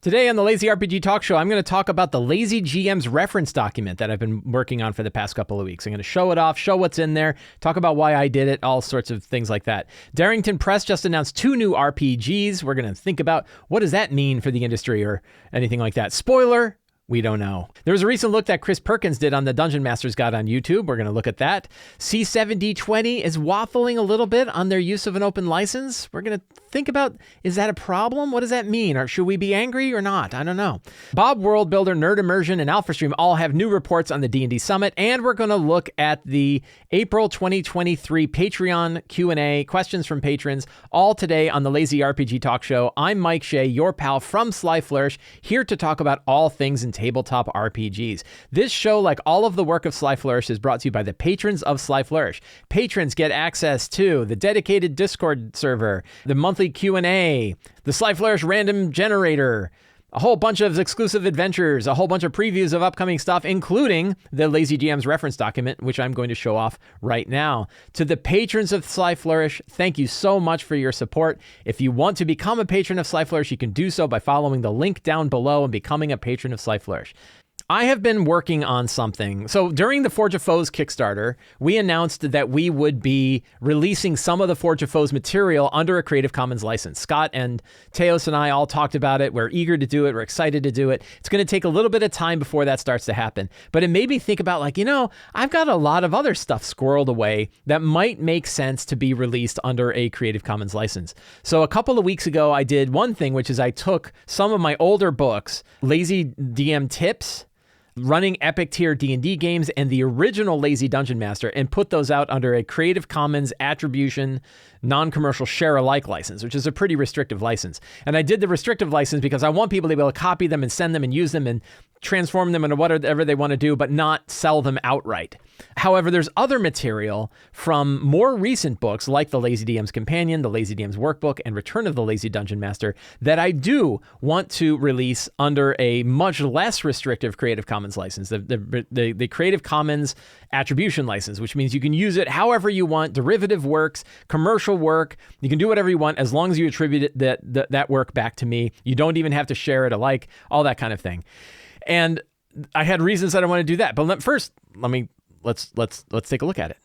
Today on the Lazy RPG Talk Show, I'm going to talk about the Lazy GM's reference document that I've been working on for the past couple of weeks. I'm going to show it off, show what's in there, talk about why I did it, all sorts of things like that. Darrington Press just announced 2 new RPGs. We're going to think about what does that mean for the industry or anything like that. Spoiler, we don't know. There was a recent look that Chris Perkins did on the Dungeon Masters Guide on YouTube. We're going to look at that. C7D20 is waffling a little bit on their use of an open license. We're going to think about, is that a problem? What does that mean? Or should we be angry or not? I don't know. Bob World Builder, Nerd Immersion, and Alphastream all have new reports on the D&D Summit, and we're going to look at the April 2023 Patreon Q&A, questions from patrons, all today on the Lazy RPG Talk Show. I'm Mike Shea, your pal from Sly Flourish, here to talk about all things in tabletop RPGs. This show, like all of the work of Sly Flourish, is brought to you by the patrons of Sly Flourish. Patrons get access to the dedicated Discord server, the monthly Q&A, the Sly Flourish random generator, a whole bunch of exclusive adventures, a whole bunch of previews of upcoming stuff, including the Lazy GM's reference document, which I'm going to show off right now. To the patrons of Sly Flourish, thank you so much for your support. If you want to become a patron of Sly Flourish, you can do so by following the link down below and becoming a patron of Sly Flourish. I have been working on something. So during the Forge of Foes Kickstarter, we announced that we would be releasing some of the Forge of Foes material under a Creative Commons license. Scott and Teos and I all talked about it. We're eager to do it. We're excited to do it. It's going to take a little bit of time before that starts to happen. But it made me think about, like, I've got a lot of other stuff squirreled away that might make sense to be released under a Creative Commons license. So a couple of weeks ago, I did one thing, which is I took some of my older books, Lazy DM Tips, Running Epic Tier D&D Games, and the original Lazy Dungeon Master, and put those out under a Creative Commons Attribution non-commercial share-alike license, which is a pretty restrictive license. And I did the restrictive license because I want people to be able to copy them and send them and use them and transform them into whatever they want to do, but not sell them outright. However, there's other material from more recent books like the Lazy DM's Companion, the Lazy DM's Workbook, and Return of the Lazy Dungeon Master that I do want to release under a much less restrictive Creative Commons license, the Creative Commons Attribution license, which means you can use it however you want, derivative works, commercial work, you can do whatever you want as long as you attribute that work back to me. You don't even have to share it alike, all that kind of thing. And I had reasons that I want to do that. But let's take a look at it.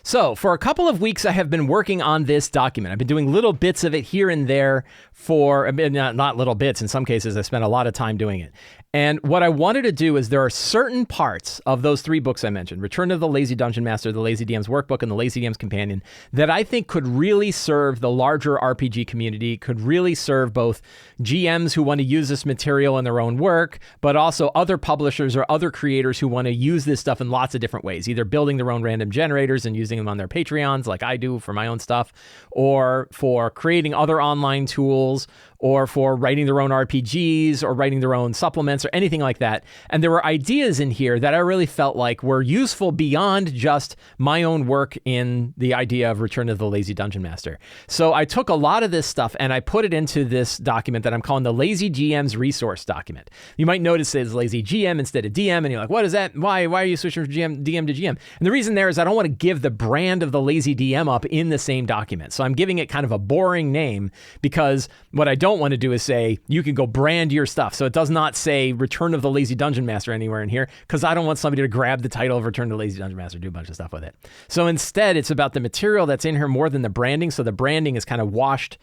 So for a couple of weeks, I have been working on this document. I've been doing little bits of it here and there not little bits. In some cases, I spent a lot of time doing it. And what I wanted to do is there are certain parts of those 3 books I mentioned, Return of the Lazy Dungeon Master, the Lazy DM's Workbook, and the Lazy DM's Companion, that I think could really serve the larger RPG community, could really serve both GMs who want to use this material in their own work, but also other publishers or other creators who want to use this stuff in lots of different ways, either building their own random generators and using them on their Patreons like I do for my own stuff, or for creating other online tools, or for writing their own RPGs or writing their own supplements or anything like that. And there were ideas in here that I really felt like were useful beyond just my own work in the idea of Return of the Lazy Dungeon Master. So I took a lot of this stuff and I put it into this document that I'm calling the Lazy GM's Resource Document. You might notice it says Lazy GM instead of DM, and you're like, what is that? Why are you switching from DM to GM? And the reason there is I don't want to give the brand of the Lazy DM up in the same document. So I'm giving it kind of a boring name because what I don't want to do is say, you can go brand your stuff. So it does not say Return of the Lazy Dungeon Master anywhere in here because I don't want somebody to grab the title of Return of the Lazy Dungeon Master and do a bunch of stuff with it. So instead, it's about the material that's in here more than the branding. So the branding is kind of washed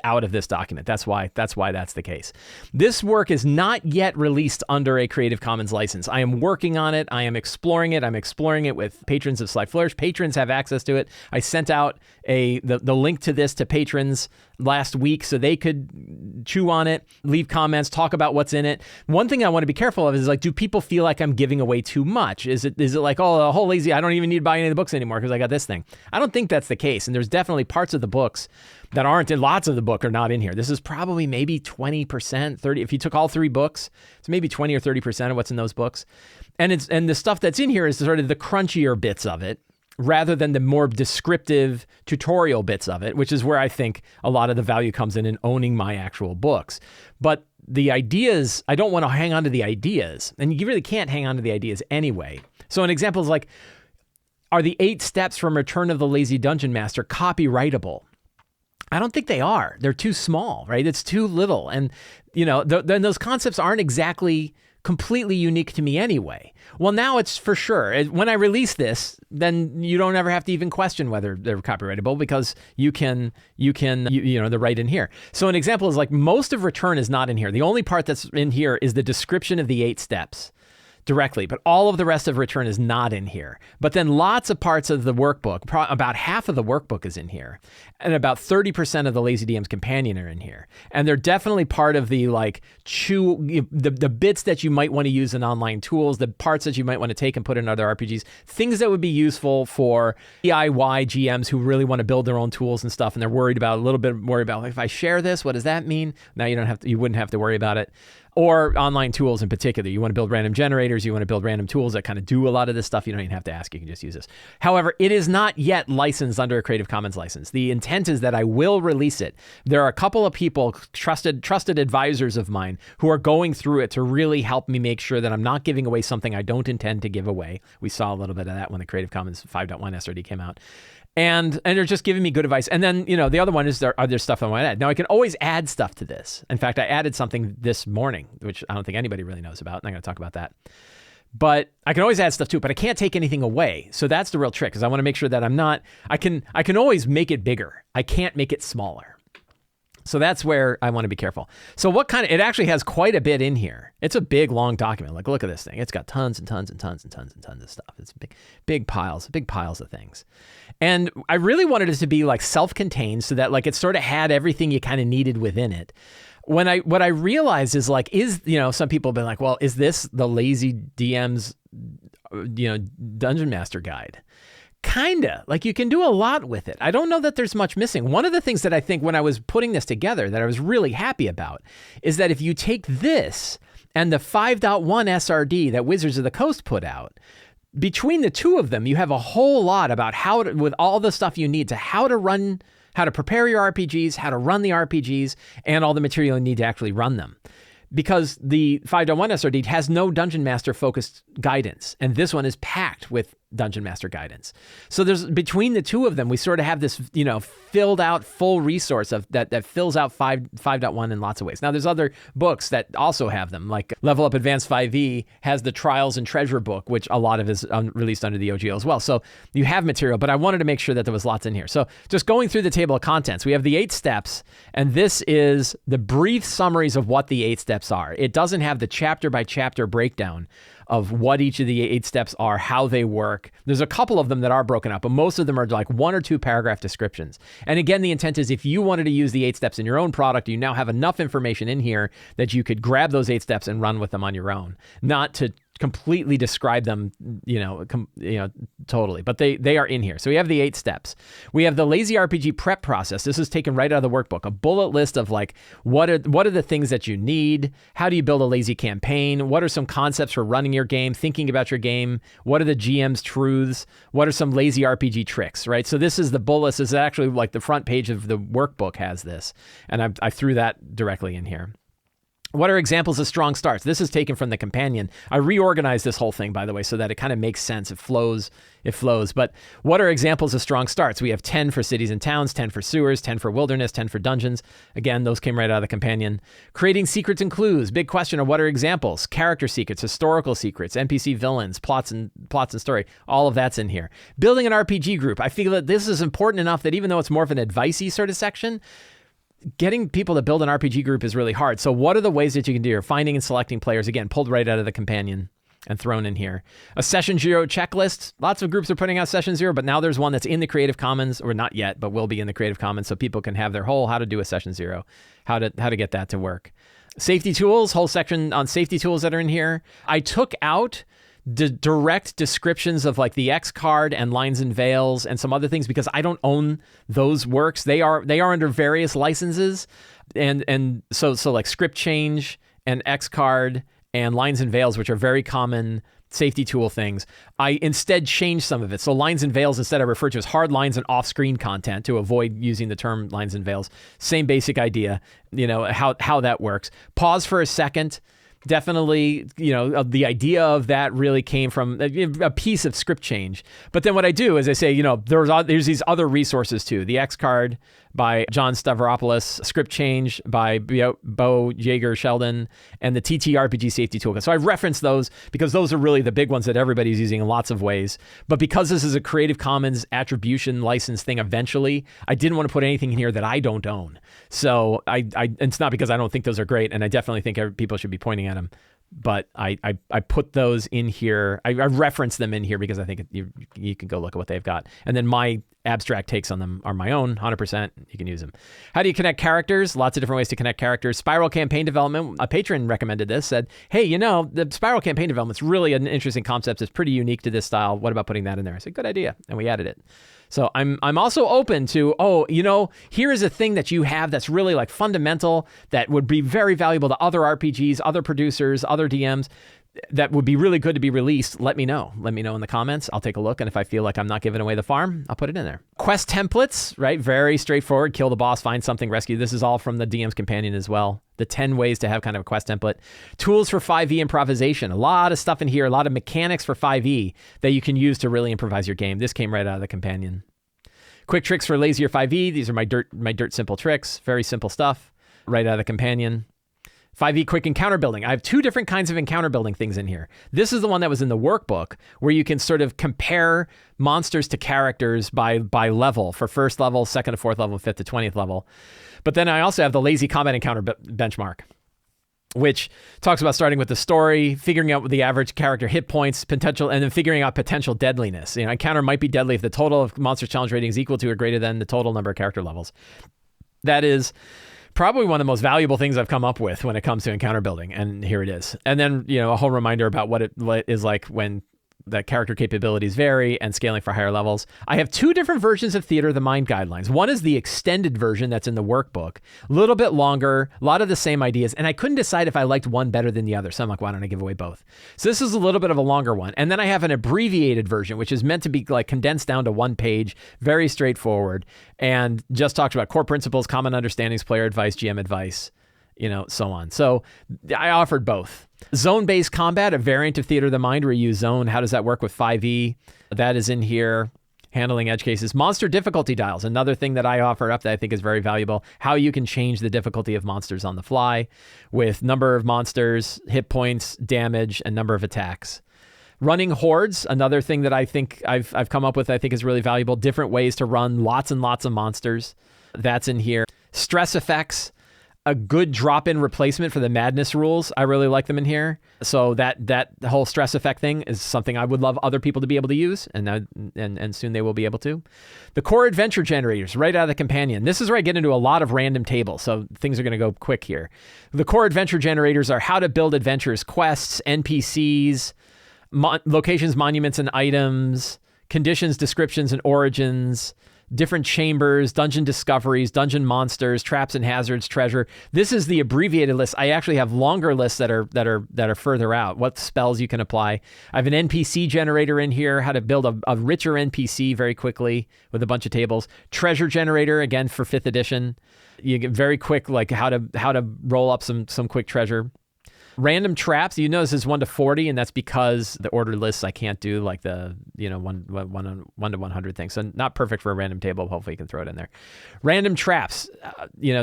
out of this document. That's why that's the case. This work is not yet released under a Creative Commons license. I am working on it. I am exploring it. I'm exploring it with patrons of Sly Flourish. Patrons have access to it. I sent out the link to this to patrons last week so they could chew on it, leave comments, talk about what's in it. One thing I want to be careful of is, like, do people feel like I'm giving away too much? Is it like, oh, the whole lazy, I don't even need to buy any of the books anymore because I got this thing. I don't think that's the case. And there's definitely parts of the books that aren't in, lots of the book are not in here. This is probably maybe 20%, 30. If you took all 3 books, it's maybe 20 or 30% of what's in those books. And the stuff that's in here is sort of the crunchier bits of it, rather than the more descriptive tutorial bits of it, which is where I think a lot of the value comes in owning my actual books. But the ideas, I don't want to hang on to the ideas, and you really can't hang on to the ideas anyway. So an example is like, are the 8 steps from Return of the Lazy Dungeon Master copyrightable? I don't think they are. They're too small, right? It's too little. And, then those concepts aren't exactly completely unique to me anyway. Well, now it's for sure. When I release this, then you don't ever have to even question whether they're copyrightable because you can, they're right in here. So an example is like most of return is not in here. The only part that's in here is the description of the 8 steps directly, but all of the rest of return is not in here. But then lots of parts of the workbook, about half of the workbook is in here, and about 30% of the Lazy DM's companion are in here. And they're definitely part of the the bits that you might want to use in online tools, the parts that you might want to take and put in other RPGs, things that would be useful for DIY GMs who really want to build their own tools and stuff, and they're worried about like, if I share this, what does that mean? Now you wouldn't have to worry about it. Or online tools in particular. You want to build random generators, you want to build random tools that kind of do a lot of this stuff. You don't even have to ask, you can just use this. However, it is not yet licensed under a Creative Commons license. The intent is that I will release it. There are a couple of people, trusted advisors of mine, who are going through it to really help me make sure that I'm not giving away something I don't intend to give away. We saw a little bit of that when the Creative Commons 5.1 SRD came out. And they're just giving me good advice. And then, the other one is there other stuff I want to add. Now, I can always add stuff to this. In fact, I added something this morning, which I don't think anybody really knows about, and I'm going to talk about that. But I can always add stuff too, but I can't take anything away. So that's the real trick, because I want to make sure that I can always make it bigger. I can't make it smaller. So that's where I want to be careful. So it actually has quite a bit in here. It's a big, long document. Like, look at this thing. It's got tons and tons and tons and tons and tons of stuff. It's big piles of things. And I really wanted it to be like self-contained so that like it sort of had everything you kind of needed within it. What I realized is like, some people have been like, well, is this the Lazy DM's, Dungeon Master Guide? Kinda. Like, you can do a lot with it. I don't know that there's much missing. One of the things that I think when I was putting this together that I was really happy about is that if you take this and the 5.1 SRD that Wizards of the Coast put out, between the two of them, you have a whole lot about with all the stuff you need to how to prepare your RPGs, how to run the RPGs, and all the material you need to actually run them. Because the 5.1 SRD has no Dungeon Master focused guidance, and this one is packed with Dungeon Master guidance. So there's between the two of them, we sort of have this, filled out full resource of that fills out 5.1 in lots of ways. Now there's other books that also have them, like Level Up Advanced 5e has the Trials and Treasure book, which a lot of is released under the OGL as well. So you have material, but I wanted to make sure that there was lots in here. So just going through the table of contents, we have the 8 steps, and this is the brief summaries of what the 8 steps are. It doesn't have the chapter by chapter breakdown of what each of the 8 steps are, how they work. There's a couple of them that are broken up, but most of them are like 1 or 2 paragraph descriptions. And again, the intent is if you wanted to use the 8 steps in your own product, you now have enough information in here that you could grab those 8 steps and run with them on your own, not to completely describe them, totally. But they are in here. So we have the 8 steps. We have the Lazy RPG prep process. This is taken right out of the workbook. A bullet list of like, what are the things that you need? How do you build a lazy campaign? What are some concepts for running your game, thinking about your game? What are the GM's truths? What are some lazy RPG tricks, right? So this is the bullet list. This is actually like the front page of the workbook has this. And I threw that directly in here. What are examples of strong starts? This is taken from the companion. I reorganized this whole thing, by the way, so that it kind of makes sense. It flows. But what are examples of strong starts? We have 10 for cities and towns, 10 for sewers, 10 for wilderness, 10 for dungeons. Again, those came right out of the companion. Creating secrets and clues. Big question of what are examples? Character secrets, historical secrets, NPC villains, plots and story. All of that's in here. Building an RPG group. I feel that this is important enough that even though it's more of an advice-y sort of section, getting people to build an RPG group is really hard. So what are the ways that you can do? You're finding and selecting players, again, pulled right out of the companion and thrown in here. A Session 0 checklist. Lots of groups are putting out Session 0, but now there's one that's in the Creative Commons, or not yet, but will be in the Creative Commons, so people can have their whole how to do a Session 0, how to get that to work. Safety tools, whole section on safety tools that are in here. I took out direct descriptions of like the X card and Lines and Veils and some other things because I don't own those works. They are under various licenses, and so like script change and X card and Lines and Veils, which are very common safety tool things. I instead changed some of it. So Lines and Veils instead I refer to as hard lines and off-screen content to avoid using the term Lines and Veils. Same basic idea, how that works. Pause for a second. Definitely, the idea of that really came from a piece of script change. But then what I do is I say, there's these other resources too. The X card by John Stavropoulos, script change by Bo Jaeger Sheldon, and the TTRPG safety toolkit. So I've referenced those because those are really the big ones that everybody's using in lots of ways. But because this is a Creative Commons attribution license thing eventually, I didn't want to put anything in here that I don't own. So it's not because I don't think those are great, and I definitely think people should be pointing at them. But I put those in here. I reference them in here because I think you can go look at what they've got. And then my abstract takes on them are my own, 100%. You can use them. How do you connect characters? Lots of different ways to connect characters. Spiral campaign development. A patron recommended this, said, hey, the spiral campaign development's really an interesting concept. It's pretty unique to this style. What about putting that in there? I said, good idea. And we added it. So I'm also open to, here is a thing that you have that's really like fundamental that would be very valuable to other RPGs, other producers, other DMs that would be really good to be released. Let me know. Let me know in the comments. I'll take a look. And if I feel like I'm not giving away the farm, I'll put it in there. Quest templates, right? Very straightforward. Kill the boss, find something, rescue. This is all from the DM's Companion as well. The 10 ways to have kind of a quest template. Tools for 5e improvisation. A lot of stuff in here, a lot of mechanics for 5e that you can use to really improvise your game. This came right out of the Companion. Quick tricks for lazier 5e. These are my dirt simple tricks. Very simple stuff right out of the Companion. 5e quick encounter building. I have two different kinds of encounter building things in here. This is the one that was in the workbook where you can sort of compare monsters to characters by level for first level, second to fourth level, fifth to 20th level. But then I also have the lazy combat encounter benchmark, which talks about starting with the story, figuring out the average character hit points, potential, and then figuring out potential deadliness. Encounter might be deadly if the total of monster challenge rating is equal to or greater than the total number of character levels. That is probably one of the most valuable things I've come up with when it comes to encounter building, and here it is. And then, a whole reminder about what it is like when the character capabilities vary and scaling for higher levels. I have two different versions of Theater of the Mind guidelines. One is the extended version that's in the workbook, a little bit longer, a lot of the same ideas, and I couldn't decide if I liked one better than the other, so I'm like, why don't I give away both? So this is a little bit of a longer one. And then I have an abbreviated version, which is meant to be like condensed down to one page, very straightforward, and just talks about core principles, common understandings, player advice, GM advice, so on. So I offered both. Zone-based combat, a variant of Theater of the Mind where you use zone. How does that work with 5e? That is in here. Handling edge cases. Monster difficulty dials, another thing that I offer up that I think is very valuable. How you can change the difficulty of monsters on the fly with number of monsters, hit points, damage, and number of attacks. Running hordes, another thing that I think I've come up with I think is really valuable. Different ways to run lots and lots of monsters. That's in here. Stress effects. A good drop-in replacement for the madness rules. I really like them in here. So that whole stress effect thing is something I would love other people to be able to use, and soon they will be able to. The core adventure generators, right out of the Companion. This is where I get into a lot of random tables, so things are going to go quick here. The core adventure generators are how to build adventures, quests, NPCs, locations, monuments, and items, conditions, descriptions, and origins, different chambers, dungeon discoveries, dungeon monsters, traps and hazards, treasure. This is the abbreviated list. I actually have longer lists that are further out. What spells you can apply. I have an NPC generator in here, how to build a richer NPC very quickly with a bunch of tables. Treasure generator, again, for 5th edition. You get very quick, like how to roll up some quick treasure. Random traps, this is 1 to 40, and that's because the ordered lists I can't do like the 1 to 100 thing. So not perfect for a random table. Hopefully you can throw it in there. Random traps,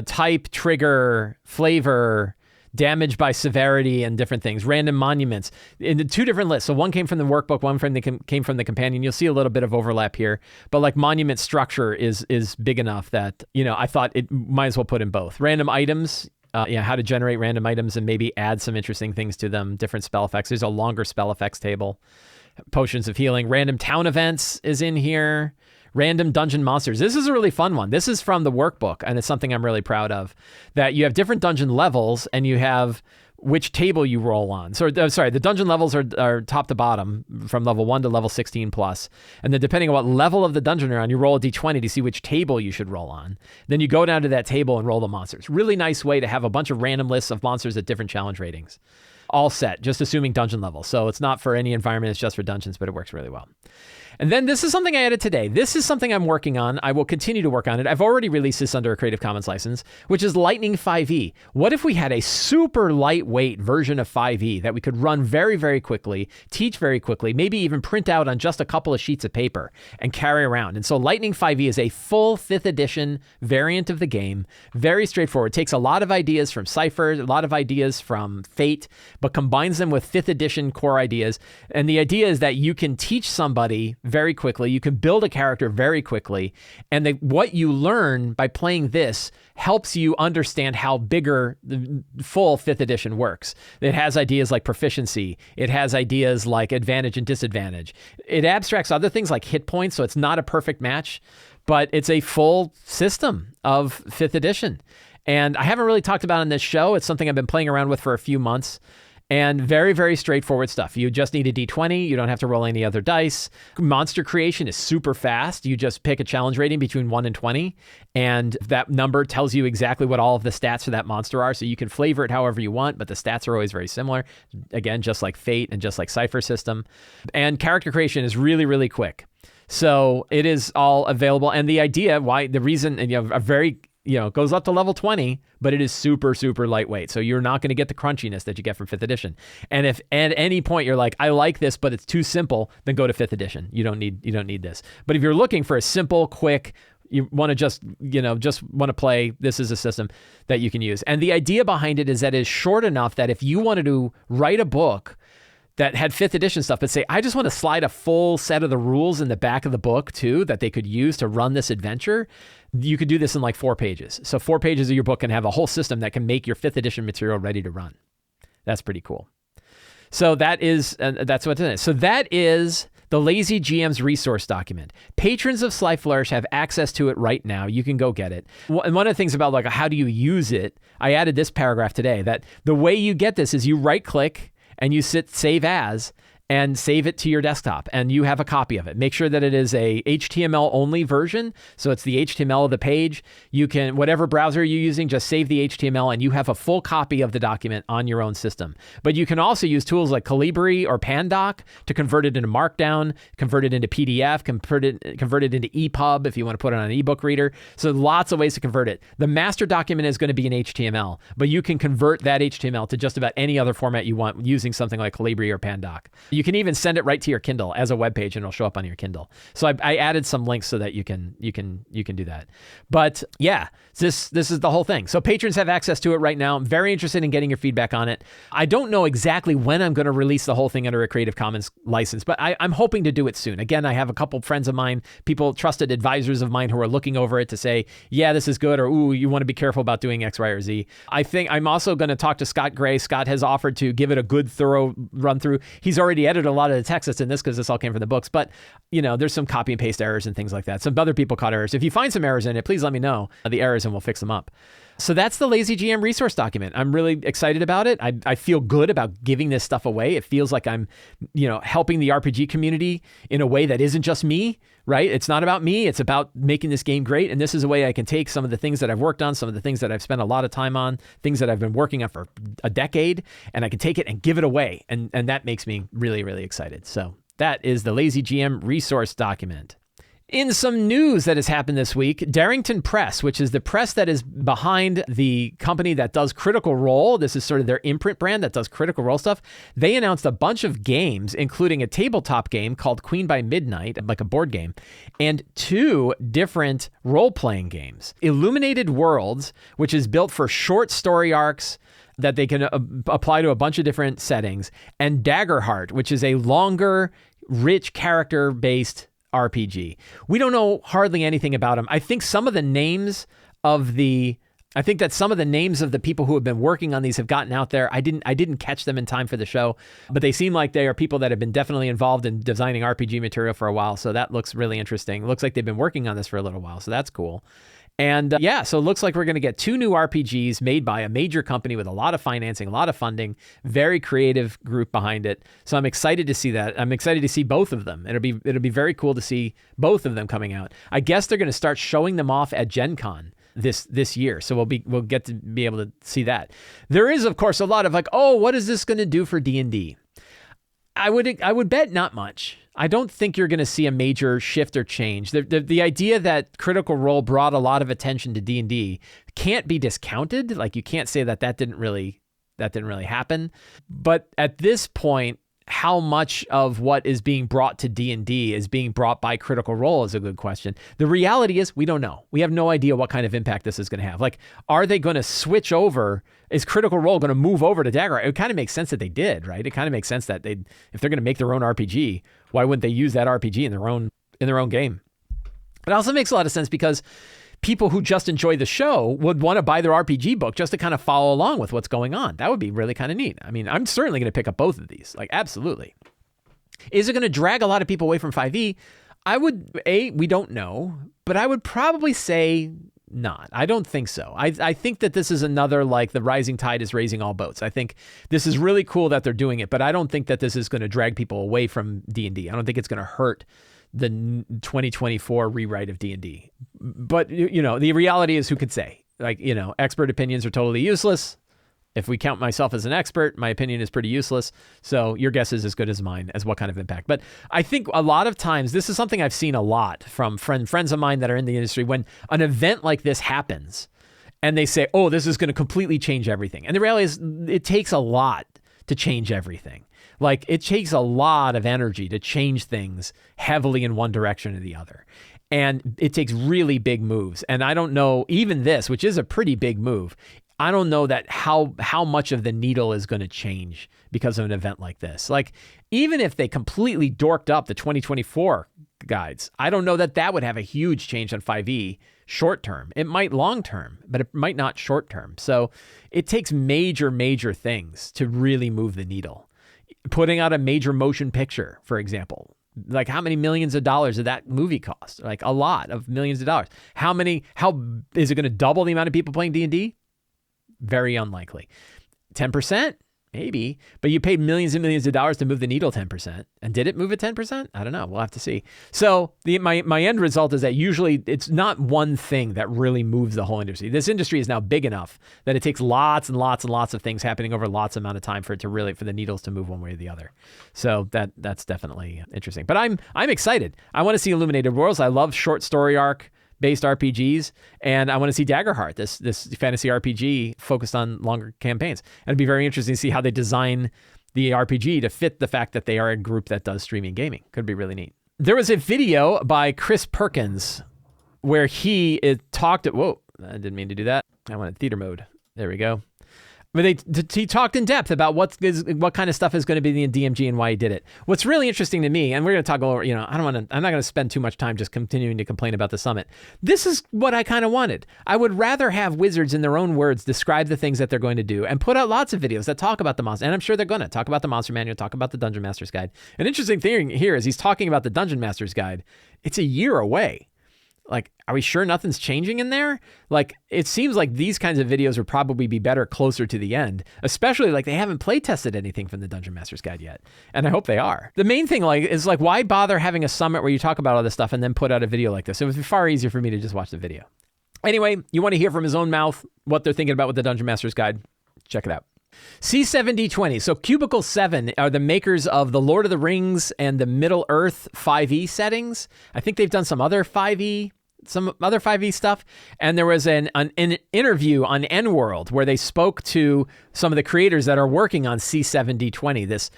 type, trigger, flavor, damage by severity, and different things. Random monuments in the 2 different lists. So one came from the workbook, one came from the Companion. You'll see a little bit of overlap here, but like monument structure is big enough that I thought it might as well put in both. Random items. How to generate random items and maybe add some interesting things to them, different spell effects. There's a longer spell effects table. Potions of healing. Random town events is in here. Random dungeon monsters. This is a really fun one. This is from the workbook, and it's something I'm really proud of. That you have different dungeon levels, and you have which table you roll on. So, the dungeon levels are top to bottom from level 1 to level 16 plus. And then depending on what level of the dungeon you're on, you roll a d20 to see which table you should roll on. Then you go down to that table and roll the monsters. Really nice way to have a bunch of random lists of monsters at different challenge ratings. All set, just assuming dungeon level. So it's not for any environment, it's just for dungeons, but it works really well. And then this is something I added today. This is something I'm working on. I will continue to work on it. I've already released this under a Creative Commons license, which is Lightning 5e. What if we had a super lightweight lightweight version of 5e that we could run very, very quickly, teach very quickly, maybe even print out on just a couple of sheets of paper and carry around. And so Lightning 5e is a full 5th edition variant of the game. Very straightforward. Takes a lot of ideas from Cypher, a lot of ideas from Fate, but combines them with 5th edition core ideas. And the idea is that you can teach somebody very quickly. You can build a character very quickly. And what you learn by playing this helps you understand how bigger the full 5th edition works. It has ideas like proficiency. It has ideas like advantage and disadvantage. It abstracts other things like hit points, so it's not a perfect match, but it's a full system of 5th edition. And I haven't really talked about it in this show. It's something I've been playing around with for a few months. And very, very straightforward stuff. You just need a d20. You don't have to roll any other dice. Monster creation is super fast. You just pick a challenge rating between 1 and 20, and that number tells you exactly what all of the stats for that monster are, so you can flavor it however you want, but the stats are always very similar. Again, just like Fate and just like Cypher system. And character creation is really, really quick. So it is all available. And the idea, the reason, a very... it goes up to level 20, but it is super, super lightweight. So you're not going to get the crunchiness that you get from 5th edition. And if at any point you're like, I like this, but it's too simple, then go to 5th edition. You don't need this. But if you're looking for a simple, quick, you want to just want to play, this is a system that you can use. And the idea behind it is that it's short enough that if you wanted to write a book that had 5th edition stuff, but say, I just want to slide a full set of the rules in the back of the book too, that they could use to run this adventure, you could do this in like 4 pages. So 4 pages of your book can have a whole system that can make your 5th edition material ready to run. That's pretty cool. So that's what it is. So that is the Lazy GM's resource document. Patrons of Sly Flourish have access to it right now. You can go get it. And one of the things about like how do you use it, I added this paragraph today, that the way you get this is you right click and you save as, and save it to your desktop, and you have a copy of it. Make sure that it is a HTML only version, so it's the HTML of the page. You can, whatever browser you're using, just save the HTML, and you have a full copy of the document on your own system. But you can also use tools like Calibri or Pandoc to convert it into Markdown, convert it into PDF, convert it into EPUB if you want to put it on an ebook reader. So lots of ways to convert it. The master document is going to be in HTML, but you can convert that HTML to just about any other format you want using something like Calibri or Pandoc. You can even send it right to your Kindle as a web page, and it'll show up on your Kindle. So I added some links so that you can do that. But yeah, this is the whole thing. So patrons have access to it right now. I'm very interested in getting your feedback on it. I don't know exactly when I'm going to release the whole thing under a Creative Commons license, but I'm hoping to do it soon. Again, I have a couple friends of mine, trusted advisors of mine who are looking over it to say, yeah, this is good, or ooh, you want to be careful about doing X, Y, or Z. I think I'm also going to talk to Scott Gray. Scott has offered to give it a good, thorough run through. He's already edited a lot of the text that's in this because this all came from the books, but there's some copy and paste errors and things like that. Some other people caught errors. If you find some errors in it, please let me know the errors and we'll fix them up. So that's the Lazy GM resource document. I'm really excited about it. I feel good about giving this stuff away. It feels like I'm, helping the RPG community in a way that isn't just me, right? It's not about me. It's about making this game great. And this is a way I can take some of the things that I've worked on, some of the things that I've spent a lot of time on, things that I've been working on for a decade, and I can take it and give it away. And that makes me really, really excited. So that is the Lazy GM resource document. In some news that has happened this week, Darrington Press, which is the press that is behind the company that does Critical Role, this is sort of their imprint brand that does Critical Role stuff, they announced a bunch of games, including a tabletop game called Queen by Midnight, like a board game, and 2 different role-playing games. Illuminated Worlds, which is built for short story arcs that they can apply to a bunch of different settings, and Daggerheart, which is a longer, rich character-based RPG. We don't know hardly anything about them. I think that some of the names of the people who have been working on these have gotten out there. I didn't catch them in time for the show, but they seem like they are people that have been definitely involved in designing RPG material for a while. So that looks really interesting. It looks like they've been working on this for a little while. So that's cool. And so it looks like we're going to get 2 new RPGs made by a major company with a lot of financing, a lot of funding, very creative group behind it. So I'm excited to see that. I'm excited to see both of them. It'll be very cool to see both of them coming out. I guess they're going to start showing them off at Gen Con this year. So we'll get to be able to see that. There is, of course, a lot of like, oh, what is this going to do for D&D? I would bet not much. I don't think you're going to see a major shift or change. The idea that Critical Role brought a lot of attention to D&D can't be discounted. Like, you can't say that didn't really that didn't really happen. But at this point, how much of what is being brought to D&D is being brought by Critical Role is a good question. The reality is we don't know. We have no idea what kind of impact this is going to have. Like, are they going to switch over? Is Critical Role going to move over to Daggerheart? It kind of makes sense that they did, right? It kind of makes sense that if they're going to make their own RPG, why wouldn't they use that RPG in their own game? It also makes a lot of sense because people who just enjoy the show would want to buy their RPG book just to kind of follow along with what's going on. That would be really kind of neat. I mean, I'm certainly going to pick up both of these. Like, absolutely. Is it going to drag a lot of people away from 5e? We don't know, but I would probably say not. I don't think so. I think that this is another, like, the rising tide is raising all boats. I think this is really cool that they're doing it, but I don't think that this is going to drag people away from D&D. I don't think it's going to hurt the 2024 rewrite of D&D. But, the reality is, who could say? Like, expert opinions are totally useless. If we count myself as an expert, my opinion is pretty useless. So your guess is as good as mine as what kind of impact. But I think a lot of times, this is something I've seen a lot from friends of mine that are in the industry. When an event like this happens and they say, oh, this is going to completely change everything. And the reality is, it takes a lot to change everything. Like, it takes a lot of energy to change things heavily in one direction or the other. And it takes really big moves. And I don't know, even this, which is a pretty big move, I don't know that how much of the needle is going to change because of an event like this. Like, even if they completely dorked up the 2024 guides, I don't know that would have a huge change on 5e short term. It might long term, but it might not short term. So it takes major things to really move the needle. Putting out a major motion picture, for example, like, how many millions of dollars did that movie cost? Like, a lot of millions of dollars. How is it going to double the amount of people playing D&D? Very unlikely. 10%? Maybe. But you paid millions and millions of dollars to move the needle 10%. And did it move it 10%? I don't know. We'll have to see. So my end result is that usually it's not one thing that really moves the whole industry. This industry is now big enough that it takes lots and lots and lots of things happening over lots of amount of time for the needles to move one way or the other. So that's definitely interesting. But I'm excited. I want to see Illuminated Worlds. I love short story arc based RPGs, and I want to see Daggerheart, this fantasy RPG focused on longer campaigns. And it'd be very interesting to see how they design the RPG to fit the fact that they are a group that does streaming gaming. Could be really neat. There was a video by Chris Perkins where he talked at, whoa, I didn't mean to do that. I wanted theater mode. There we go. But he talked in depth about what kind of stuff is going to be in DMG and why he did it. What's really interesting to me, and we're going to talk over, I'm not going to spend too much time just continuing to complain about the summit. This is what I kind of wanted. I would rather have wizards in their own words describe the things that they're going to do and put out lots of videos that talk about the monster. And I'm sure they're going to talk about the monster manual, talk about the Dungeon Master's Guide. An interesting thing here is he's talking about the Dungeon Master's Guide. It's a year away. Like, are we sure nothing's changing in there? Like, it seems like these kinds of videos would probably be better closer to the end, especially like they haven't play tested anything from the Dungeon Master's Guide yet. And I hope they are. The main thing is why bother having a summit where you talk about all this stuff and then put out a video like this? It would be far easier for me to just watch the video. Anyway, you want to hear from his own mouth what they're thinking about with the Dungeon Master's Guide? Check it out. C7D20. So Cubicle 7 are the makers of the Lord of the Rings and the Middle Earth 5e settings. I think they've done some other 5e stuff. And there was an interview on N-World where they spoke to some of the creators that are working on C7D20,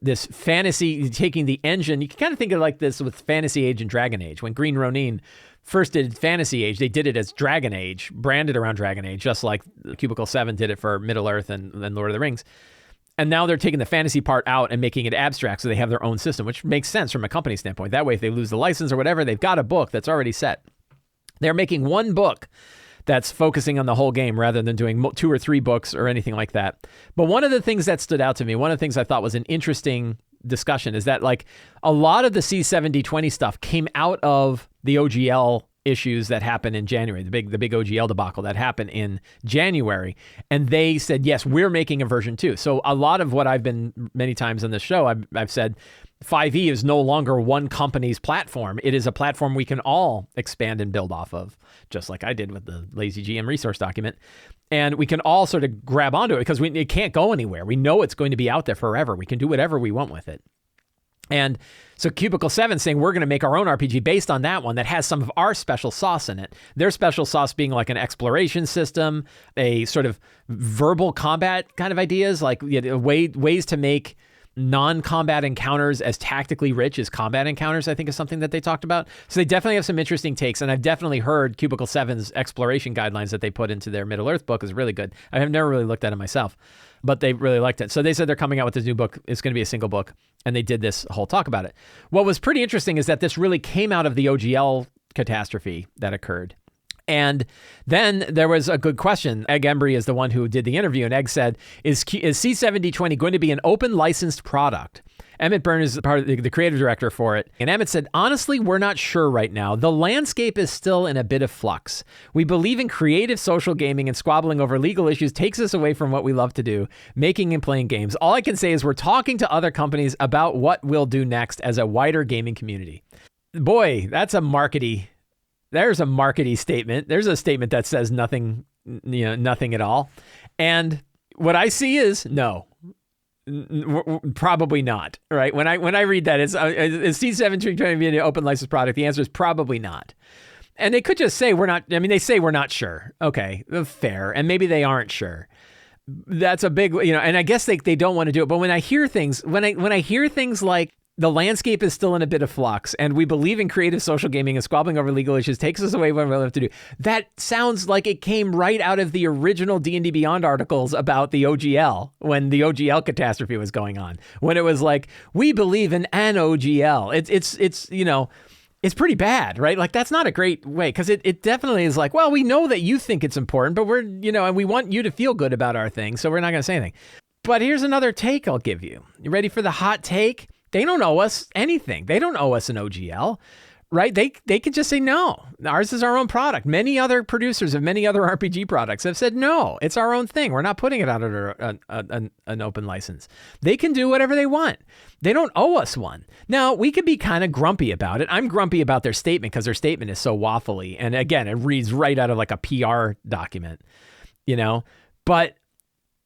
this fantasy, taking the engine. You can kind of think of like this with Fantasy Age and Dragon Age. When Green Ronin first did Fantasy Age, they did it as Dragon Age, branded around Dragon Age, just like Cubicle 7 did it for Middle Earth and Lord of the Rings. And now they're taking the fantasy part out and making it abstract so they have their own system, which makes sense from a company standpoint. That way, if they lose the license or whatever, they've got a book that's already set. They're making one book that's focusing on the whole game rather than doing 2 or 3 books or anything like that. But one of the things that stood out to me, one of the things I thought was an interesting discussion is that like a lot of the C7D20 stuff came out of the OGL issues that happened in January, the big OGL debacle that happened in January. And they said, yes, we're making a version 2. So a lot of what I've been many times on this show, I've said 5e is no longer one company's platform. It is a platform we can all expand and build off of, just like I did with the Lazy GM resource document. And we can all sort of grab onto it because it can't go anywhere. We know it's going to be out there forever. We can do whatever we want with it. And so Cubicle 7 saying we're going to make our own RPG based on that one that has some of our special sauce in it. Their special sauce being like an exploration system, a sort of verbal combat kind of ideas, like ways to make non-combat encounters as tactically rich as combat encounters, I think is something that they talked about. So they definitely have some interesting takes, and I've definitely heard Cubicle 7's exploration guidelines that they put into their Middle-earth book is really good. I have never really looked at it myself, but they really liked it. So they said they're coming out with this new book. It's going to be a single book, and they did this whole talk about it. What was pretty interesting is that this really came out of the OGL catastrophe that occurred. And then there was a good question. Egg Embry is the one who did the interview, and Egg said, is C7D20 going to be an open licensed product? Emmett Byrne is part of the creative director for it. And Emmett said, honestly, we're not sure right now. The landscape is still in a bit of flux. We believe in creative social gaming, and squabbling over legal issues takes us away from what we love to do, making and playing games. All I can say is we're talking to other companies about what we'll do next as a wider gaming community. Boy, that's a markety. There's a markety statement. There's a statement that says nothing, nothing at all. And what I see is no. Probably not, right? When I read that, is C7D20 trying to be an open license product? The answer is probably not. And they could just say we're not. I mean, they say we're not sure. Okay, fair. And maybe they aren't sure. That's a big, and I guess they don't want to do it. But when I hear things, when I hear things like the landscape is still in a bit of flux, and we believe in creative social gaming, and squabbling over legal issues takes us away from what we have to do, that sounds like it came right out of the original D&D Beyond articles about the OGL, when the OGL catastrophe was going on, when it was like, we believe in an OGL. It's pretty bad, right? Like, that's not a great way, because it definitely is like, well, we know that you think it's important, but we're, and we want you to feel good about our thing, so we're not going to say anything. But here's another take I'll give you. You ready for the hot take? They don't owe us anything. They don't owe us an OGL, right? They could just say, no, ours is our own product. Many other producers of many other RPG products have said, no, it's our own thing. We're not putting it out under an open license. They can do whatever they want. They don't owe us one. Now, we could be kind of grumpy about it. I'm grumpy about their statement because their statement is so waffly. And again, it reads right out of like a PR document, but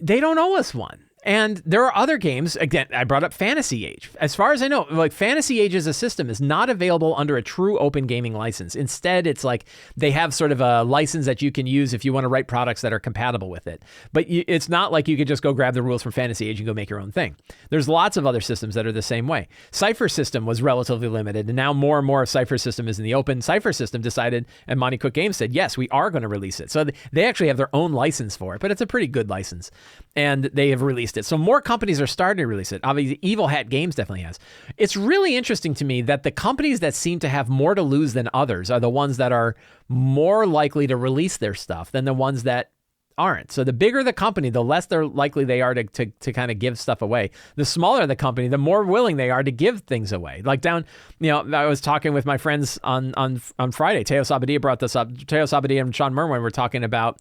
they don't owe us one. And there are other games, again, I brought up Fantasy Age. As far as I know, like Fantasy Age as a system is not available under a true open gaming license. Instead, it's like they have sort of a license that you can use if you want to write products that are compatible with it. But it's not like you could just go grab the rules from Fantasy Age and go make your own thing. There's lots of other systems that are the same way. Cypher System was relatively limited, and now more and more of Cypher System is in the open. Cypher System decided, and Monty Cook Games said, yes, we are going to release it. So they actually have their own license for it, but it's a pretty good license. And they have released it. So more companies are starting to release it. Obviously, Evil Hat Games definitely has. It's really interesting to me that the companies that seem to have more to lose than others are the ones that are more likely to release their stuff than the ones that aren't. So the bigger the company, the less they're likely they are to kind of give stuff away. The smaller the company, the more willing they are to give things away. Like I was talking with my friends on Friday. Teo Sabadia brought this up. Teo Sabadia and Sean Merwin were talking about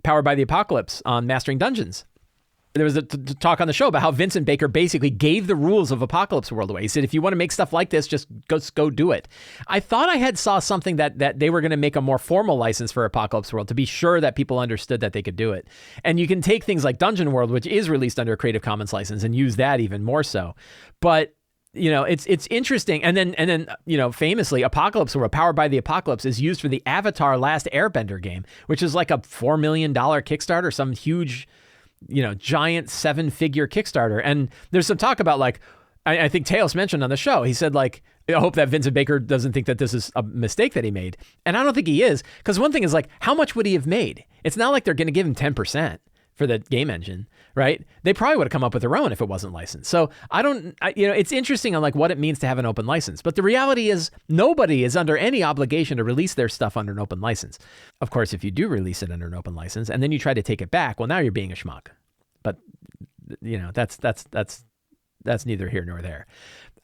Powered by the Apocalypse on Mastering Dungeons. There was a talk on the show about how Vincent Baker basically gave the rules of Apocalypse World away. He said, if you want to make stuff like this, just go do it. I thought I had saw something that they were going to make a more formal license for Apocalypse World to be sure that people understood that they could do it. And you can take things like Dungeon World, which is released under a Creative Commons license, and use that even more so. But it's interesting. And then famously, Apocalypse World, Powered by the Apocalypse, is used for the Avatar Last Airbender game, which is like a $4 million Kickstarter, some huge, giant 7-figure Kickstarter. And there's some talk about, like, I think Teos mentioned on the show, he said, like, I hope that Vincent Baker doesn't think that this is a mistake that he made. And I don't think he is, because one thing is, like, how much would he have made? It's not like they're going to give him 10% for the game engine, right? They probably would have come up with their own if it wasn't licensed. So it's interesting on like what it means to have an open license. But the reality is nobody is under any obligation to release their stuff under an open license. Of course, if you do release it under an open license and then you try to take it back, well, now you're being a schmuck. But that's neither here nor there.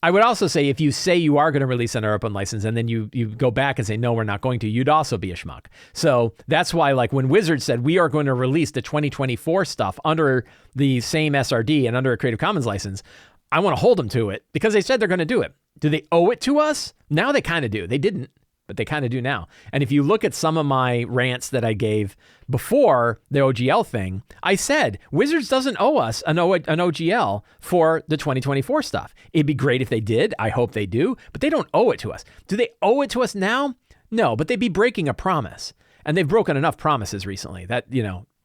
I would also say if you say you are going to release under open license and then you go back and say, no, we're not going to, you'd also be a schmuck. So that's why, like, when Wizards said we are going to release the 2024 stuff under the same SRD and under a Creative Commons license, I want to hold them to it because they said they're going to do it. Do they owe it to us? Now they kind of do. They didn't, but they kind of do now. And if you look at some of my rants that I gave before the OGL thing, I said, Wizards doesn't owe us an OGL for the 2024 stuff. It'd be great if they did. I hope they do, but they don't owe it to us. Do they owe it to us now? No, but they'd be breaking a promise. And they've broken enough promises recently that,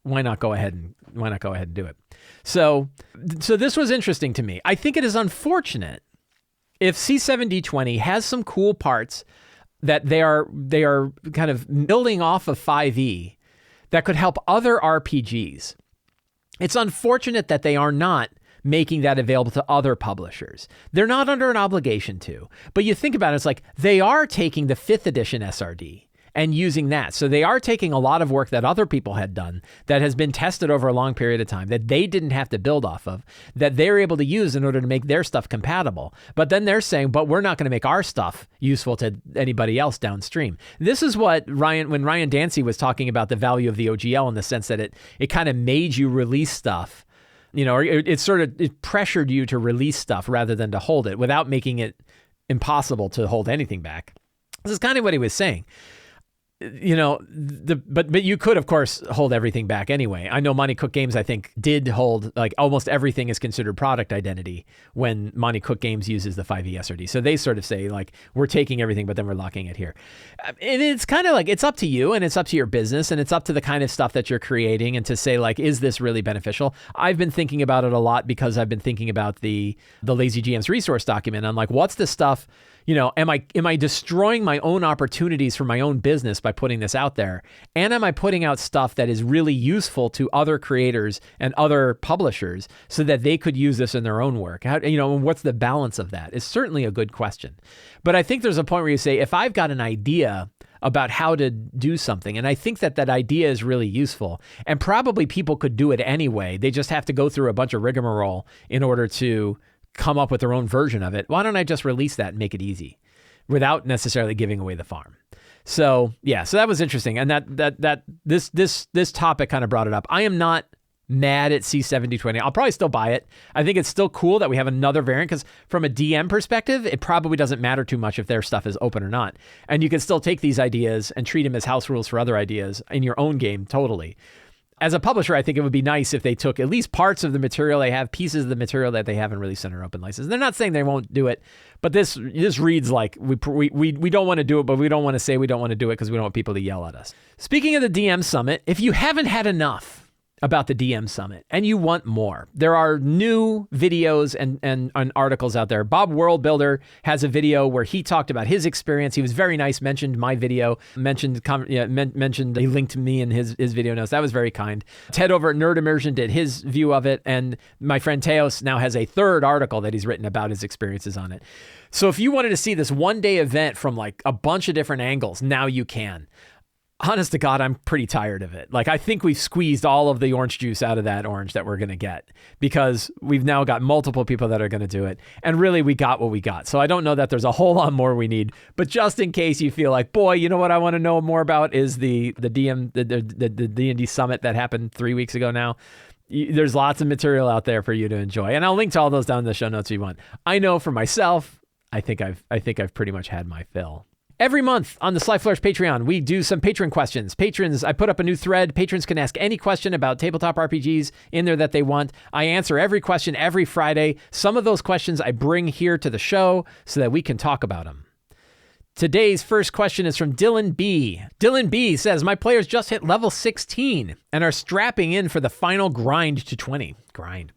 why not go ahead and do it? So this was interesting to me. I think it is unfortunate if C7D20 has some cool parts that they are kind of building off of 5e that could help other RPGs. It's unfortunate that they are not making that available to other publishers. They're not under an obligation to. But you think about it, it's like they are taking the 5th edition SRD and using that. So they are taking a lot of work that other people had done that has been tested over a long period of time that they didn't have to build off of, that they're able to use in order to make their stuff compatible. But then they're saying, but we're not going to make our stuff useful to anybody else downstream. This is what when Ryan Dancy was talking about the value of the OGL in the sense that it kind of made you release stuff, or it pressured you to release stuff rather than to hold it without making it impossible to hold anything back. This is kind of what he was saying. But you could, of course, hold everything back anyway. I know Monty Cook Games, I think, did hold, like, almost everything is considered product identity when Monty Cook Games uses the 5e SRD. So they sort of say, like, we're taking everything, but then we're locking it here. And it's kind of like, it's up to you and it's up to your business and it's up to the kind of stuff that you're creating and to say, like, is this really beneficial? I've been thinking about it a lot because I've been thinking about the Lazy GM's resource document. I'm like, what's the stuff? Am I destroying my own opportunities for my own business by putting this out there? And am I putting out stuff that is really useful to other creators and other publishers so that they could use this in their own work? What's the balance of that? It's certainly a good question. But I think there's a point where you say, if I've got an idea about how to do something, and I think that idea is really useful, and probably people could do it anyway, they just have to go through a bunch of rigmarole in order to come up with their own version of it. Why don't I just release that and make it easy without necessarily giving away the farm? So that was interesting. And this topic kind of brought it up. I am not mad at C7D20. I'll probably still buy it. I think it's still cool that we have another variant because from a DM perspective, it probably doesn't matter too much if their stuff is open or not. And you can still take these ideas and treat them as house rules for other ideas in your own game totally. As a publisher, I think it would be nice if they took at least parts of the material they have, pieces of the material that they haven't released in our open license. They're not saying they won't do it, but this reads like we don't want to do it, but we don't want to say we don't want to do it because we don't want people to yell at us. Speaking of the DM Summit, if you haven't had enough about the DM Summit and you want more, there are new videos and articles out there. Bob Worldbuilder has a video where he talked about his experience. He was very nice, mentioned my video, mentioned he linked me in his video notes. That was very kind. Ted over at Nerd Immersion did his view of it, and my friend Teos now has a third article that he's written about his experiences on it. So if you wanted to see this one-day event from like a bunch of different angles, now you can. Honest to God, I'm pretty tired of it. Like, I think we've squeezed all of the orange juice out of that orange that we're going to get because we've now got multiple people that are going to do it. And really, we got what we got. So I don't know that there's a whole lot more we need. But just in case you feel like, boy, you know what I want to know more about is the D&D Summit that happened 3 weeks ago now. There's lots of material out there for you to enjoy. And I'll link to all those down in the show notes if you want. I know for myself, I think I've pretty much had my fill. Every month on the Sly Flourish Patreon, we do some patron questions. Patrons, I put up a new thread. Patrons can ask any question about tabletop RPGs in there that they want. I answer every question every Friday. Some of those questions I bring here to the show so that we can talk about them. Today's first question is from Dylan B. Dylan B says, my players just hit level 16 and are strapping in for the final grind to 20. Grind.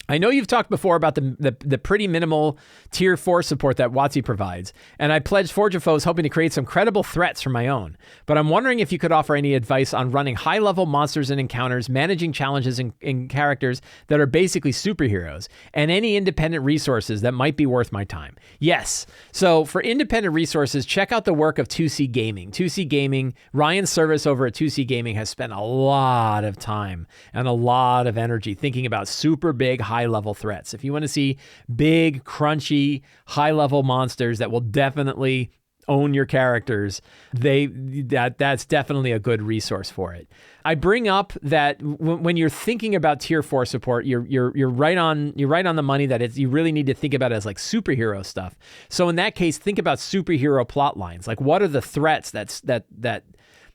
I know you've talked before about the pretty minimal tier 4 support that WotC provides, and I pledged Forge of Foes hoping to create some credible threats for my own. But I'm wondering if you could offer any advice on running high-level monsters and encounters, managing challenges in characters that are basically superheroes, and any independent resources that might be worth my time. Yes. So for independent resources, check out the work of 2C Gaming. 2C Gaming, Ryan Service over at 2C Gaming has spent a lot of time and a lot of energy thinking about super big, high-level threats. If you want to see big, crunchy, high-level monsters that will definitely own your characters, that's definitely a good resource for it. I bring up that when you're thinking about tier 4 support, you're right on the money that you really need to think about it as like superhero stuff. So in that case, think about superhero plot lines. Like, what are the threats that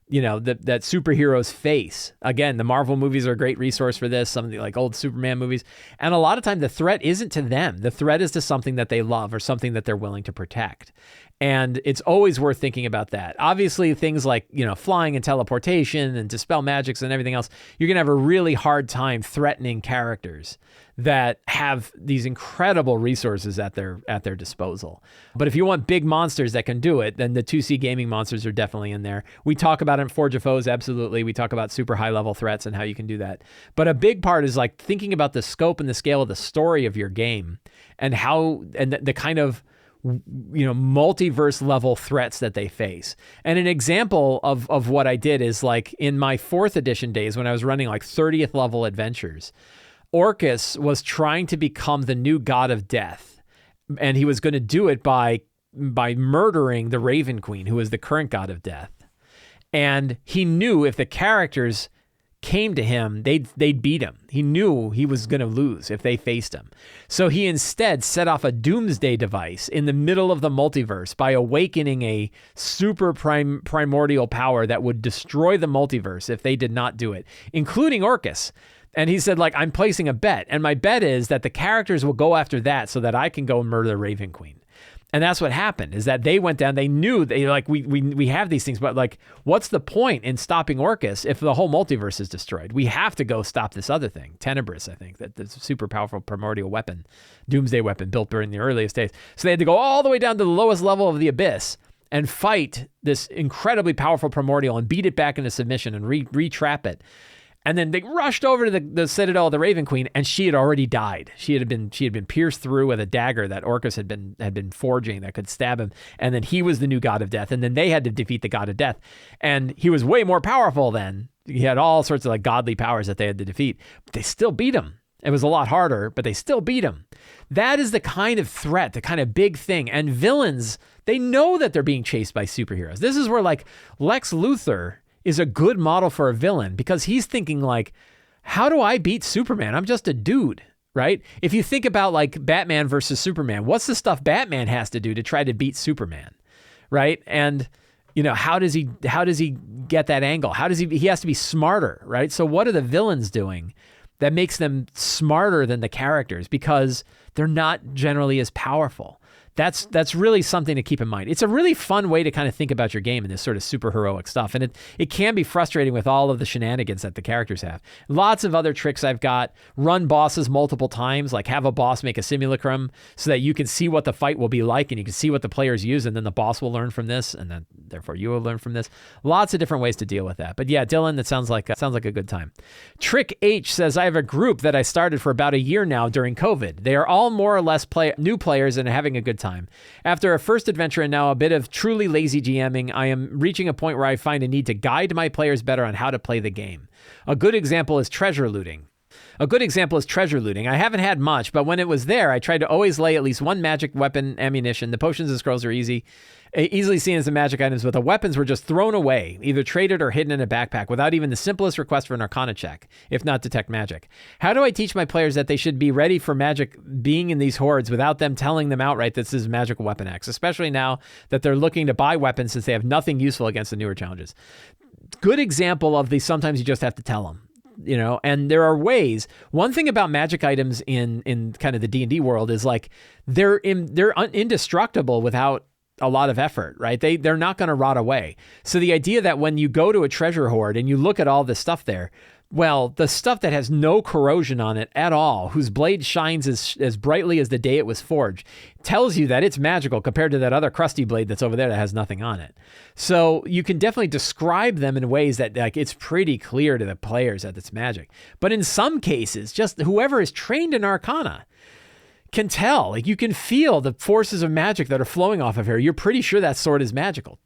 superheroes face? Again, the Marvel movies are a great resource for this, some of the like old Superman movies. And a lot of time the threat isn't to them. The threat is to something that they love or something that they're willing to protect. And it's always worth thinking about that. Obviously, things like, flying and teleportation and dispel magics and everything else, you're going to have a really hard time threatening characters that have these incredible resources at their disposal. But if you want big monsters that can do it, then the 2C gaming monsters are definitely in there. We talk about it in Forge of Foes, absolutely. We talk about super high level threats and how you can do that. But a big part is like thinking about the scope and the scale of the story of your game and the kind of multiverse level threats that they face. And an example of what I did is like in my 4th edition days when I was running like 30th level adventures, Orcus was trying to become the new god of death, and he was going to do it by murdering the Raven Queen, who is the current god of death. And he knew if the characters came to him, they'd beat him. He knew he was going to lose if they faced him. So he instead set off a doomsday device in the middle of the multiverse by awakening a super primordial power that would destroy the multiverse if they did not do it, including Orcus. And he said, like, I'm placing a bet. And my bet is that the characters will go after that so that I can go and murder the Raven Queen. And that's what happened, is that they went down. They knew we have these things, but like, what's the point in stopping Orcus if the whole multiverse is destroyed? We have to go stop this other thing, Tenebris, I think, that's a super powerful primordial weapon, doomsday weapon built during the earliest days. So they had to go all the way down to the lowest level of the abyss and fight this incredibly powerful primordial and beat it back into submission and re-trap it. And then they rushed over to the citadel of the Raven Queen, and she had already died. She had been pierced through with a dagger that Orcus had been forging that could stab him. And then he was the new god of death. And then they had to defeat the god of death. And he was way more powerful then. He had all sorts of like godly powers that they had to defeat. But they still beat him. It was a lot harder, but they still beat him. That is the kind of threat, the kind of big thing. And villains, they know that they're being chased by superheroes. This is where like Lex Luthor is a good model for a villain, because he's thinking like, how do I beat Superman? I'm just a dude, right? If you think about like Batman versus Superman, what's the stuff Batman has to do to try to beat Superman, right? And how does he get that angle? He has to be smarter, right? So what are the villains doing that makes them smarter than the characters? Because they're not generally as powerful. That's really something to keep in mind. It's a really fun way to kind of think about your game in this sort of superheroic stuff. And it can be frustrating with all of the shenanigans that the characters have. Lots of other tricks I've got. Run bosses multiple times, like have a boss make a simulacrum so that you can see what the fight will be like and you can see what the players use, and then the boss will learn from this, and then therefore you will learn from this. Lots of different ways to deal with that. But yeah, Dylan, that sounds like a good time. Trick H says, I have a group that I started for about a year now during COVID. They are all more or less new players and are having a good time. After a first adventure and now a bit of truly lazy GMing, I am reaching a point where I find a need to guide my players better on how to play the game. A good example is treasure looting. I haven't had much, but when it was there, I tried to always lay at least one magic weapon ammunition. The potions and scrolls are easily seen as the magic items, but the weapons were just thrown away, either traded or hidden in a backpack without even the simplest request for an arcana check, if not detect magic. How do I teach my players that they should be ready for magic being in these hordes without them telling them outright this is magical weapon X, especially now that they're looking to buy weapons since they have nothing useful against the newer challenges? Good example of the sometimes you just have to tell them. And there are ways. One thing about magic items in kind of the D&D world is like they're indestructible without a lot of effort, right? They're not going to rot away. So the idea that when you go to a treasure hoard and you look at all this stuff there, well, the stuff that has no corrosion on it at all, whose blade shines as brightly as the day it was forged, tells you that it's magical compared to that other crusty blade that's over there that has nothing on it. So you can definitely describe them in ways that like it's pretty clear to the players that it's magic. But in some cases, just whoever is trained in Arcana can tell. Like you can feel the forces of magic that are flowing off of here. You're pretty sure that sword is magical.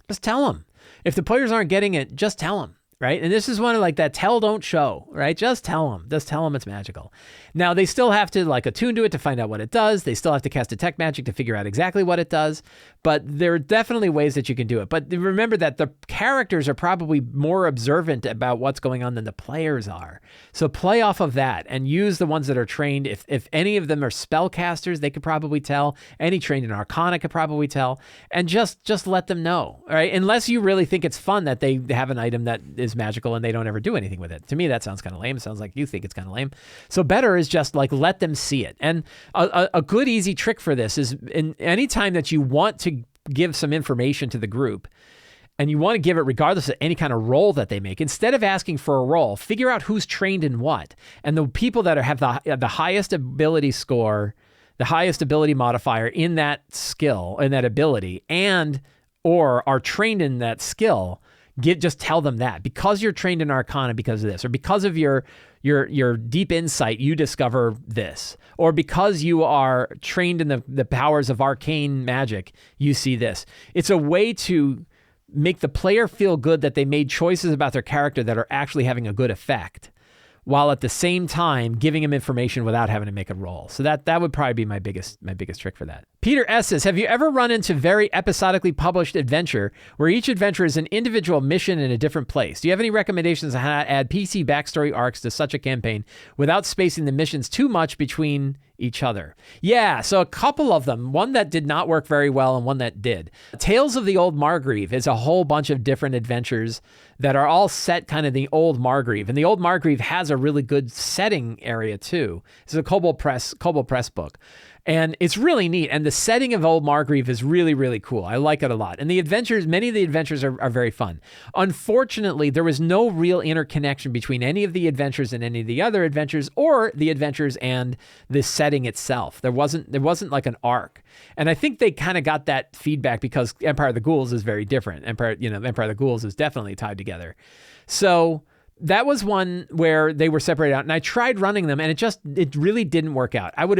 Just tell them. If the players aren't getting it, just tell them. right? And this is one of like that tell, don't show, right? Just tell them it's magical. Now they still have to like attune to it to find out what it does. They still have to cast detect magic to figure out exactly what it does, but there are definitely ways that you can do it. But remember that the characters are probably more observant about what's going on than the players are. So play off of that and use the ones that are trained. If any of them are spellcasters, they could probably tell. Any trained in Arcana could probably tell, and just let them know, right? Unless you really think it's fun that they have an item that is magical and they don't ever do anything with it. To me, that sounds kind of lame. It sounds like you think it's kind of lame. So better is just like let them see it. And a good easy trick for this is in any time that you want to give some information to the group and you want to give it regardless of any kind of roll that they make, instead of asking for a roll, figure out who's trained in what. And the people that have the highest ability score, the highest ability modifier in that skill, in that ability, and or are trained in that skill, just tell them that. Because you're trained in Arcana because of this, or because of your deep insight, you discover this, or because you are trained in the powers of arcane magic, you see this. It's a way to make the player feel good that they made choices about their character that are actually having a good effect, while at the same time giving them information without having to make a roll. So that would probably be my biggest trick for that. Peter S. says, have you ever run into very episodically published adventure where each adventure is an individual mission in a different place? Do you have any recommendations on how to add PC backstory arcs to such a campaign without spacing the missions too much between each other? Yeah, so a couple of them, one that did not work very well and one that did. Tales of the Old Margrave is a whole bunch of different adventures that are all set kind of the Old Margrave. And the Old Margrave has a really good setting area too. It's a Kobold Press book. And it's really neat. And the setting of Old Margrave is really, really cool. I like it a lot. And the adventures, many of the adventures are very fun. Unfortunately, there was no real interconnection between any of the adventures and any of the other adventures, or the adventures and the setting itself. There wasn't like an arc. And I think they kind of got that feedback because Empire of the Ghouls is very different. Empire of the Ghouls is definitely tied together. So that was one where they were separated out, and I tried running them, and it really didn't work out. It would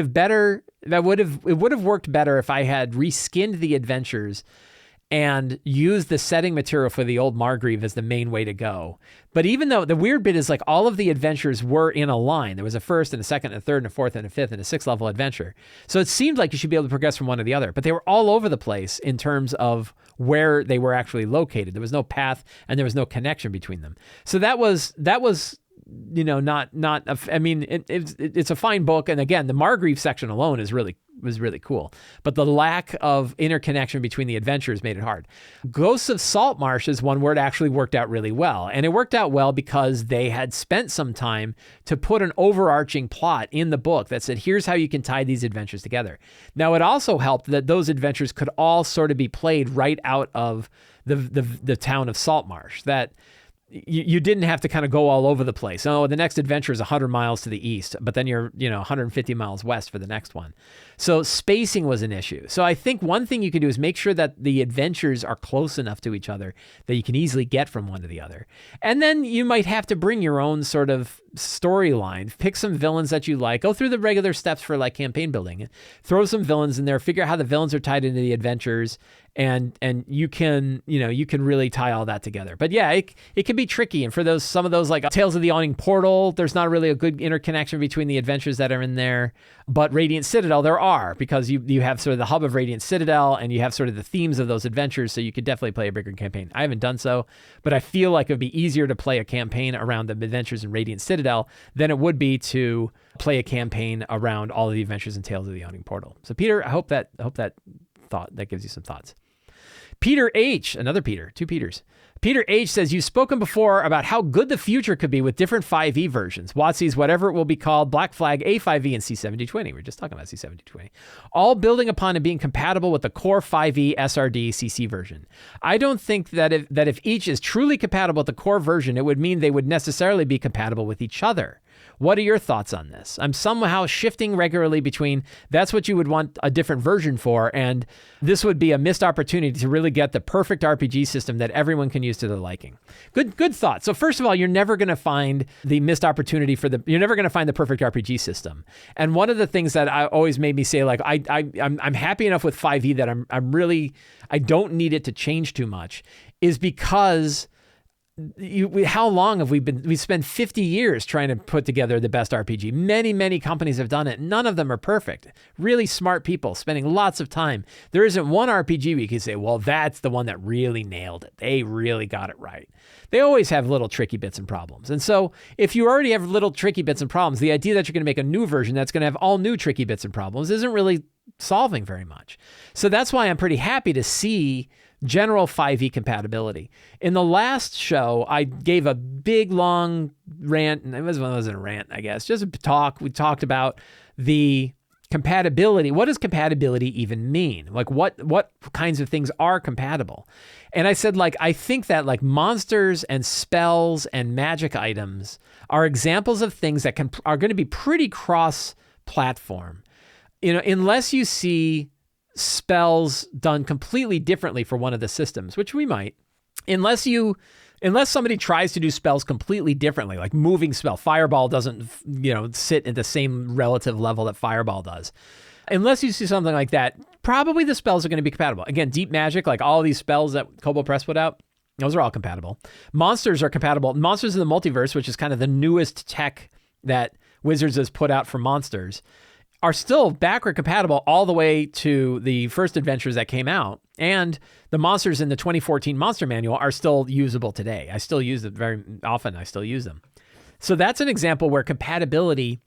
have worked better if I had reskinned the adventures and used the setting material for the Old Margrave as the main way to go. But even though the weird bit is like all of the adventures were in a line, there was a first and a second and a third and a fourth and a fifth and a sixth level adventure. So it seemed like you should be able to progress from one to the other, but they were all over the place in terms of where they were actually located. There was no path and there was no connection between them. So that was it's a fine book. And again, the Margrave section alone was really cool, but the lack of interconnection between the adventures made it hard. Ghosts of Saltmarsh is one where it actually worked out really well. And it worked out well because they had spent some time to put an overarching plot in the book that said, here's how you can tie these adventures together. Now, it also helped that those adventures could all sort of be played right out of the town of Saltmarsh, that you didn't have to kind of go all over the place. Oh, the next adventure is 100 miles to the east, but then you're 150 miles west for the next one. So spacing was an issue. So I think one thing you can do is make sure that the adventures are close enough to each other that you can easily get from one to the other. And then you might have to bring your own sort of storyline, pick some villains that you like, go through the regular steps for like campaign building, throw some villains in there, figure out how the villains are tied into the adventures, and you can really tie all that together. But yeah, it can be tricky. And for some of those like Tales of the Yawning Portal, there's not really a good interconnection between the adventures that are in there. But Radiant Citadel, there are, because you have sort of the hub of Radiant Citadel and you have sort of the themes of those adventures, so you could definitely play a bigger campaign. I haven't done so, but I feel like it would be easier to play a campaign around the adventures in Radiant Citadel than it would be to play a campaign around all of the adventures in Tales of the Yawning Portal. So Peter, I hope that gives you some thoughts. Peter H, another Peter, two Peters. Peter H says, you've spoken before about how good the future could be with different 5e versions. WotC's whatever it will be called, Black Flag, A5e, and C7D20. We were just talking about C7D20. All building upon and being compatible with the core 5e SRD CC version. I don't think that if each is truly compatible with the core version, it would mean they would necessarily be compatible with each other. What are your thoughts on this? I'm somehow shifting regularly between that's what you would want a different version for, and this would be a missed opportunity to really get the perfect RPG system that everyone can use to their liking. Good thought. So first of all, you're never going to find the missed opportunity you're never going to find the perfect RPG system. And one of the things that I always made me say, like, I'm happy enough with 5e that I don't need it to change too much, is because how long have we spent 50 years trying to put together the best RPG. Many companies have done it. None of them are perfect. Really smart people spending lots of time. There isn't one RPG where you can say, well, that's the one that really nailed it. They really got it right. They always have little tricky bits and problems. And so if you already have little tricky bits and problems, the idea that you're going to make a new version that's going to have all new tricky bits and problems isn't really solving very much. So that's why I'm pretty happy to see general 5e compatibility. In the last show, I gave a big, long rant, and it wasn't a rant, I guess, just a talk. We talked about the compatibility. What does compatibility even mean? Like, what kinds of things are compatible? And I said, like, I think that, like, monsters and spells and magic items are examples of things that are going to be pretty cross-platform. You know, unless you see spells done completely differently for one of the systems, which we might, unless somebody tries to do spells completely differently, like moving spell. Fireball doesn't, sit at the same relative level that Fireball does. Unless you see something like that, probably the spells are going to be compatible. Again, deep magic, like all these spells that Kobold Press put out, those are all compatible. Monsters are compatible. Monsters in the Multiverse, which is kind of the newest tech that Wizards has put out for monsters, are still backward compatible all the way to the first adventures that came out. And the monsters in the 2014 Monster Manual are still usable today. I still use them very often. I still use them. So that's an example where compatibility,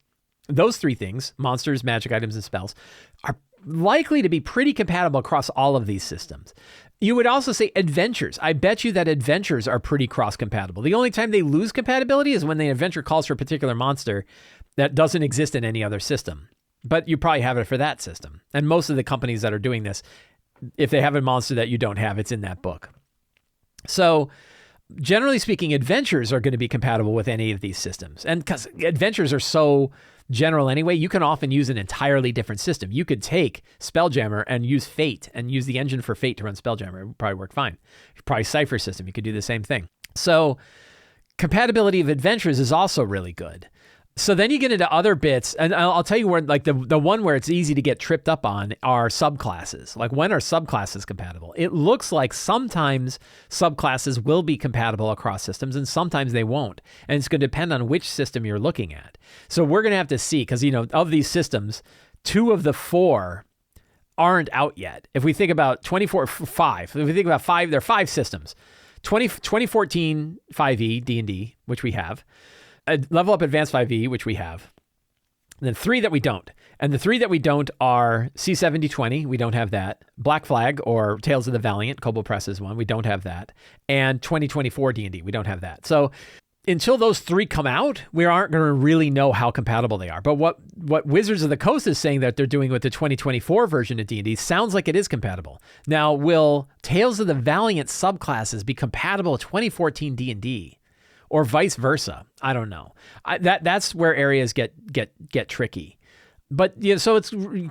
those three things, monsters, magic items, and spells, are likely to be pretty compatible across all of these systems. You would also say adventures. I bet you that adventures are pretty cross-compatible. The only time they lose compatibility is when the adventure calls for a particular monster that doesn't exist in any other system. But you probably have it for that system. And most of the companies that are doing this, if they have a monster that you don't have, it's in that book. So generally speaking, adventures are going to be compatible with any of these systems. And because adventures are so general anyway, you can often use an entirely different system. You could take Spelljammer and use Fate and use the engine for Fate to run Spelljammer. It would probably work fine. Probably Cypher system. You could do the same thing. So compatibility of adventures is also really good. So then you get into other bits, and I'll tell you where, like the one where it's easy to get tripped up on are subclasses. Like, when are subclasses compatible? It looks like sometimes subclasses will be compatible across systems, and sometimes they won't. And it's going to depend on which system you're looking at. So we're going to have to see, because, of these systems, 2 of the 4 aren't out yet. If we think about 5, if we think about 5, there are 5 systems. 2014 5e D&D, which we have. Level Up Advanced 5e, which we have. And then 3 that we don't. And the 3 that we don't are C7D20. We don't have that. Black Flag, or Tales of the Valiant, Kobold Press is one. We don't have that. And 2024 D&D. We don't have that. So until those 3 come out, we aren't going to really know how compatible they are. But what Wizards of the Coast is saying that they're doing with the 2024 version of D&D sounds like it is compatible. Now, will Tales of the Valiant subclasses be compatible with 2014 D&D? Or vice versa? I don't know. That's where areas get tricky. But so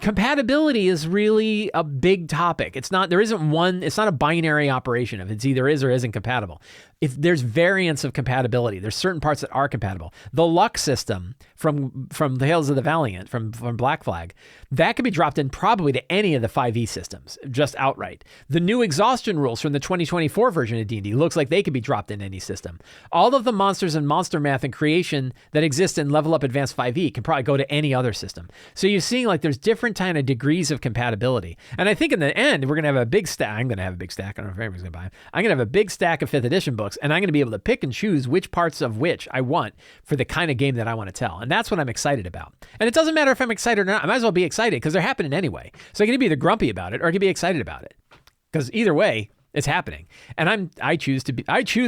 compatibility is really a big topic. It's not a binary operation of it's either is or isn't compatible. If there's variants of compatibility, there's certain parts that are compatible. The luck system from Tales of the Valiant, from Black Flag, that could be dropped in probably to any of the 5e systems, just outright. The new exhaustion rules from the 2024 version of D&D looks like they could be dropped in any system. All of the monsters and monster math and creation that exist in Level Up Advanced 5e can probably go to any other system. So you're seeing like there's different kind of degrees of compatibility. And I think in the end, we're going to have a big stack. I'm going to have a big stack. I don't know if anybody's going to buy them. I'm going to have a big stack of 5th edition books, and I'm going to be able to pick and choose which parts of which I want for the kind of game that I want to tell. And that's what I'm excited about. And it doesn't matter if I'm excited or not. I might as well be excited because they're happening anyway. So I can be either grumpy about it or I can be excited about it. Because either way, it's happening. And I choose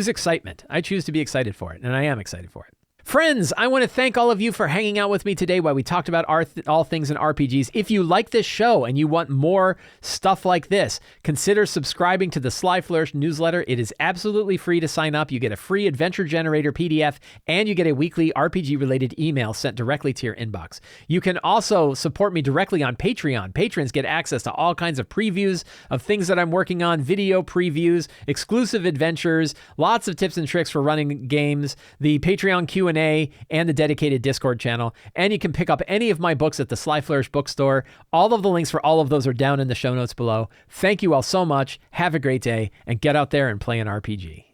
excitement. I choose to be excited for it. And I am excited for it. Friends, I want to thank all of you for hanging out with me today while we talked about all things in RPGs. If you like this show and you want more stuff like this, consider subscribing to the Sly Flourish newsletter. It is absolutely free to sign up. You get a free Adventure Generator PDF, and you get a weekly RPG-related email sent directly to your inbox. You can also support me directly on Patreon. Patrons get access to all kinds of previews of things that I'm working on, video previews, exclusive adventures, lots of tips and tricks for running games, the Patreon Q&A, and the dedicated Discord channel. And you can pick up any of my books at the Sly Flourish Bookstore. All of the links for all of those are down in the show notes below. Thank you all so much. Have a great day, and get out there and play an RPG.